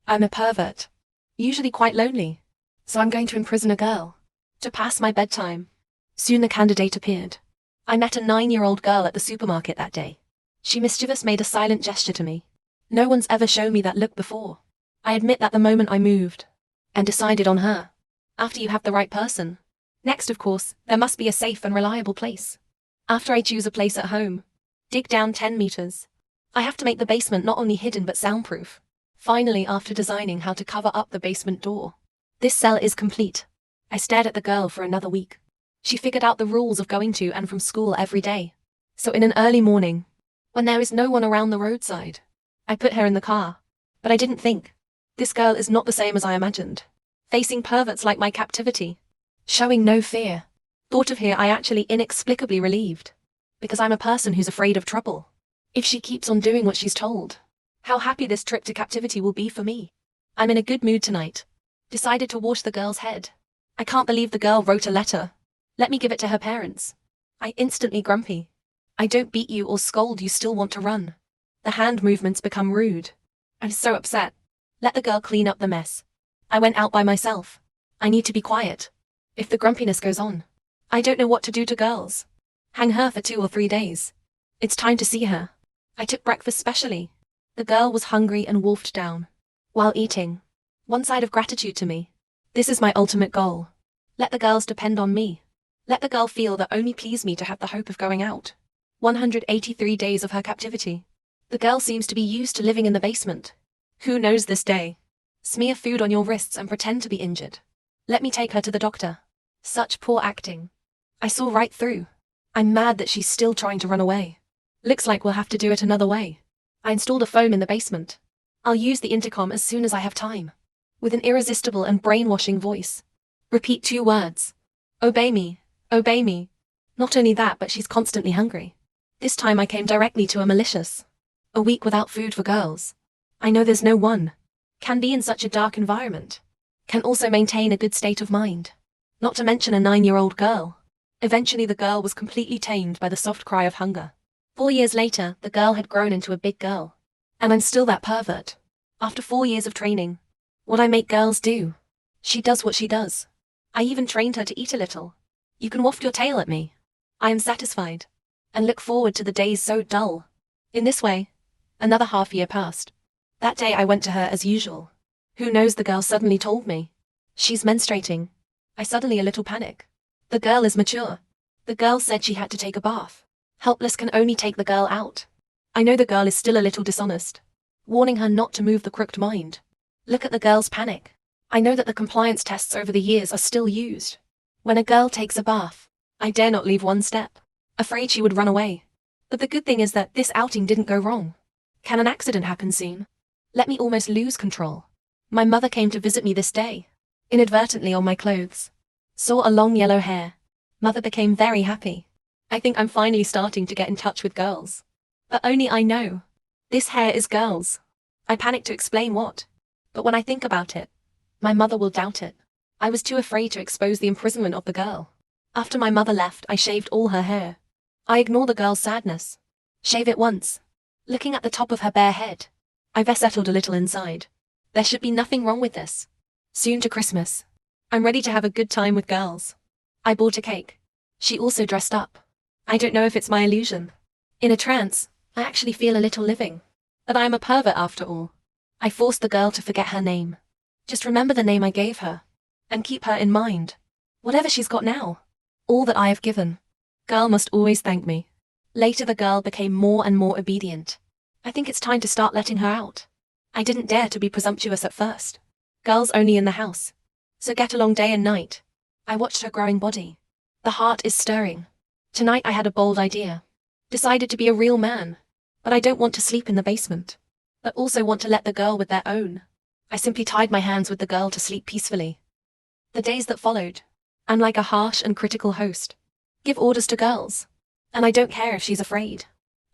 I'm a pervert. Usually quite lonely. So I'm going to imprison a girl. To pass my bedtime. Soon the candidate appeared. I met a 9-year-old girl at the supermarket that day. She mischievous made a silent gesture to me. No one's ever shown me that look before. I admit that the moment I moved and decided on her. After you have the right person. Next, of course, there must be a safe and reliable place. After I choose a place at home. Dig down 10 meters. I have to make the basement not only hidden but soundproof. Finally, after designing how to cover up the basement door. This cell is complete. I stared at the girl for another week. She figured out the rules of going to and from school every day. So in an early morning, when there is no one around the roadside, I put her in the car. But I didn't think. This girl is not the same as I imagined. Facing perverts like my captivity. Showing no fear. Thought of here I actually inexplicably relieved. Because I'm a person who's afraid of trouble. If she keeps on doing what she's told, how happy this trip to captivity will be for me. I'm in a good mood tonight. Decided to wash the girl's head. I can't believe the girl wrote a letter. Let me give it to her parents. I instantly grumpy. I don't beat you or scold, you still want to run. The hand movements become rude. I'm so upset. Let the girl clean up the mess. I went out by myself. I need to be quiet. If the grumpiness goes on, I don't know what to do to girls. Hang her for 2 or 3 days. It's time to see her. I took breakfast specially. The girl was hungry and wolfed down. While eating. One side of gratitude to me. This is my ultimate goal. Let the girls depend on me. Let the girl feel that only please me to have the hope of going out. 183 days of her captivity. The girl seems to be used to living in the basement. Who knows this day? Smear food on your wrists and pretend to be injured. Let me take her to the doctor. Such poor acting. I saw right through. I'm mad that she's still trying to run away. Looks like we'll have to do it another way. I installed a phone in the basement. I'll use the intercom as soon as I have time. With an irresistible and brainwashing voice. Repeat 2 words. Obey me. Obey me. Not only that, but she's constantly hungry. This time I came directly to a malicious. A week without food for girls. I know there's no one. Can be in such a dark environment. Can also maintain a good state of mind. Not to mention a 9-year-old girl. Eventually the girl was completely tamed by the soft cry of hunger. 4 years later, the girl had grown into a big girl. And I'm still that pervert. After 4 years of training. What I make girls do. She does what she does. I even trained her to eat a little. You can waft your tail at me. I am satisfied. And look forward to the days so dull. In this way, another half year passed. That day I went to her as usual. Who knows, the girl suddenly told me. She's menstruating. I suddenly a little panic. The girl is mature. The girl said she had to take a bath. Helpless can only take the girl out. I know the girl is still a little dishonest. Warning her not to move the crooked mind. Look at the girl's panic. I know that the compliance tests over the years are still used. When a girl takes a bath, I dare not leave one step. Afraid she would run away. But the good thing is that this outing didn't go wrong. Can an accident happen soon? Let me almost lose control. My mother came to visit me this day. Inadvertently on my clothes. Saw a long yellow hair. Mother became very happy. I think I'm finally starting to get in touch with girls. But only I know. This hair is girls. I panic to explain what. But when I think about it, my mother will doubt it. I was too afraid to expose the imprisonment of the girl. After my mother left, I shaved all her hair. I ignore the girl's sadness. Shave it once. Looking at the top of her bare head. I've settled a little inside. There should be nothing wrong with this. Soon to Christmas. I'm ready to have a good time with girls. I bought a cake. She also dressed up. I don't know if it's my illusion. In a trance, I actually feel a little living. But I am a pervert after all. I forced the girl to forget her name. Just remember the name I gave her. And keep her in mind. Whatever she's got now. All that I have given. Girl must always thank me. Later the girl became more and more obedient. I think it's time to start letting her out. I didn't dare to be presumptuous at first. Girls only in the house. So get along day and night. I watched her growing body. The heart is stirring. Tonight I had a bold idea. Decided to be a real man. But I don't want to sleep in the basement. But also want to let the girl with their own. I simply tied my hands with the girl to sleep peacefully. The days that followed. I'm like a harsh and critical host. Give orders to girls. And I don't care if she's afraid.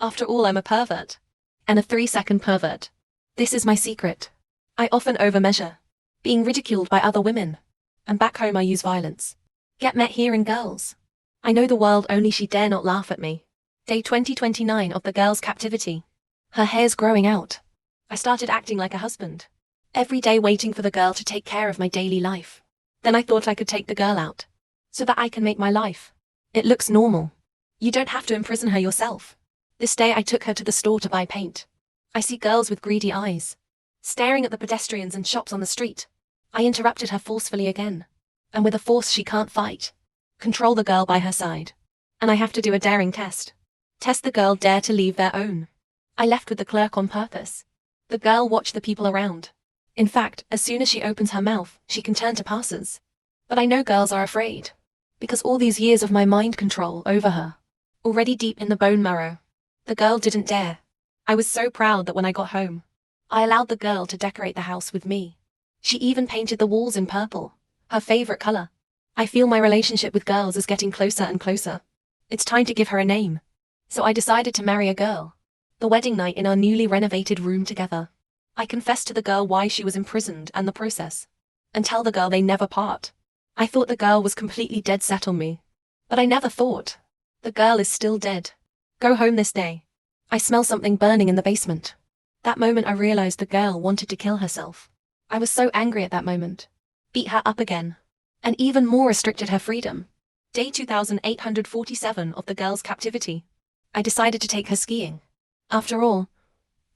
After all, I'm a pervert. And a 3-second pervert. This is my secret. I often overmeasure. Being ridiculed by other women. And back home I use violence. Get met here in girls. I know the world, only she dare not laugh at me. Day 2029 of the girl's captivity. Her hair's growing out. I started acting like a husband. every day waiting for the girl to take care of my daily life. Then I thought I could take the girl out, so that I can make my life. It looks normal. You don't have to imprison her yourself. This day I took her to the store to buy paint. I see girls with greedy eyes, staring at the pedestrians and shops on the street. I interrupted her forcefully again, and with a force she can't fight, control the girl by her side. And I have to do a daring test. Test the girl dare to leave their own. I left with the clerk on purpose. The girl watched the people around. In fact, as soon as she opens her mouth, she can turn to passers. But I know girls are afraid, because all these years of my mind control over her, already deep in the bone marrow. The girl didn't dare. I was so proud that when I got home, I allowed the girl to decorate the house with me. She even painted the walls in purple, her favorite color. I feel my relationship with girls is getting closer and closer. It's time to give her a name. So I decided to marry a girl. The wedding night in our newly renovated room together. I confessed to the girl why she was imprisoned and the process. And tell the girl they never part. I thought the girl was completely dead set on me. But I never thought. The girl is still dead. Go home this day. I smell something burning in the basement. That moment I realized the girl wanted to kill herself. I was so angry at that moment. Beat her up again. And even more restricted her freedom. Day 2847 of the girl's captivity. I decided to take her skiing. After all,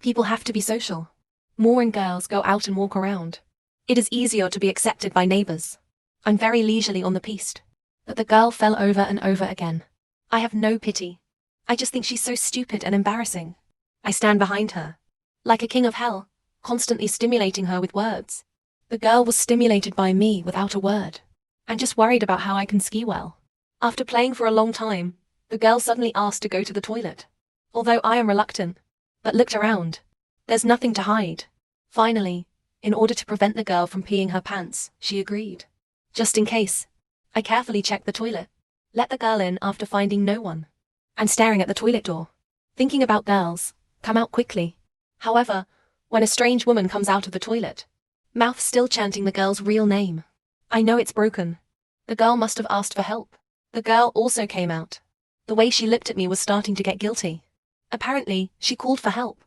people have to be social. More and girls go out and walk around. It is easier to be accepted by neighbors. I'm very leisurely on the piste. But the girl fell over and over again. I have no pity. I just think she's so stupid and embarrassing. I stand behind her, like a king of hell, constantly stimulating her with words. The girl was stimulated by me without a word. I'm just worried about how I can ski well. After playing for a long time, the girl suddenly asked to go to the toilet. Although I am reluctant, but looked around. There's nothing to hide. Finally, in order to prevent the girl from peeing her pants, she agreed. Just in case, I carefully checked the toilet, let the girl in after finding no one. I'm staring at the toilet door, thinking about girls, come out quickly. However, when a strange woman comes out of the toilet, mouth still chanting the girl's real name. I know it's broken. The girl must have asked for help. The girl also came out. The way she looked at me was starting to get guilty. Apparently, she called for help.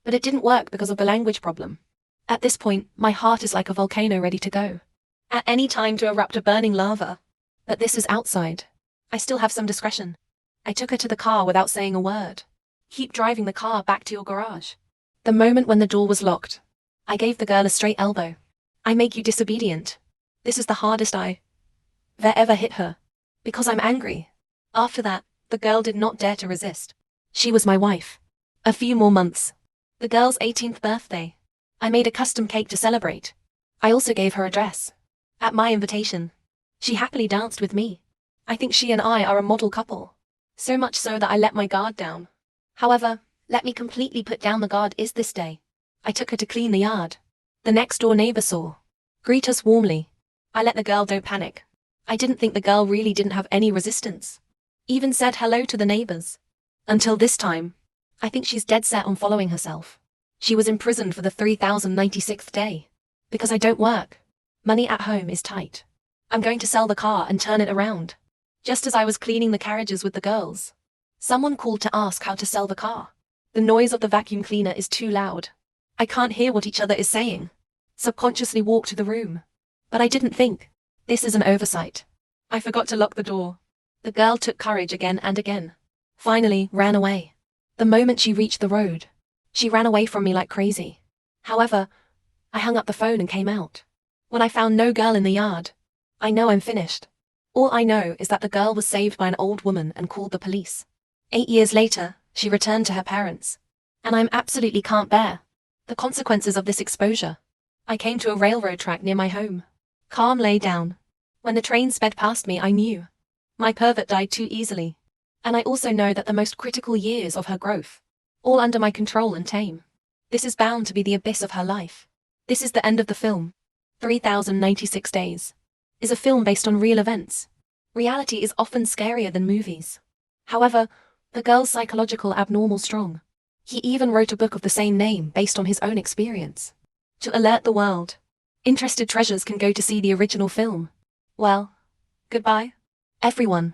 But it didn't work because of the language problem. At this point, my heart is like a volcano ready to go. At any time to erupt a burning lava. But this is outside. I still have some discretion. I took her to the car without saying a word. Keep driving the car back to your garage. The moment when the door was locked, I gave the girl a straight elbow. I make you disobedient. This is the hardest I ever hit her. Because I'm angry. After that, the girl did not dare to resist. She was my wife. A few more months. The girl's 18th birthday. I made a custom cake to celebrate. I also gave her a dress. At my invitation. She happily danced with me. I think she and I are a model couple. So much so that I let my guard down. However, let me completely put down the guard is this day. I took her to clean the yard. The next door neighbor saw. Greet us warmly. I let the girl don't panic. I didn't think the girl really didn't have any resistance. Even said hello to the neighbors. Until this time. I think she's dead set on following herself. She was imprisoned for the 3096th day. Because I don't work. Money at home is tight. I'm going to sell the car and turn it around. Just as I was cleaning the carriages with the girls, someone called to ask how to sell the car. The noise of the vacuum cleaner is too loud. I can't hear what each other is saying. Subconsciously walked to the room. But I didn't think. This is an oversight. I forgot to lock the door. The girl took courage again and again. Finally, ran away. The moment she reached the road, she ran away from me like crazy. However, I hung up the phone and came out. When I found no girl in the yard, I know I'm finished. All I know is that the girl was saved by an old woman and called the police. 8 years later, she returned to her parents. And I'm absolutely can't bear the consequences of this exposure. I came to a railroad track near my home. Calm lay down. When the train sped past me, I knew. My pervert died too easily. And I also know that the most critical years of her growth, all under my control and tame. This is bound to be the abyss of her life. This is the end of the film. 3096 Days is a film based on real events. Reality is often scarier than movies. However, the girl's psychological abnormal strong. He even wrote a book of the same name based on his own experience. To alert the world. Interested treasures can go to see the original film. Well, goodbye, everyone.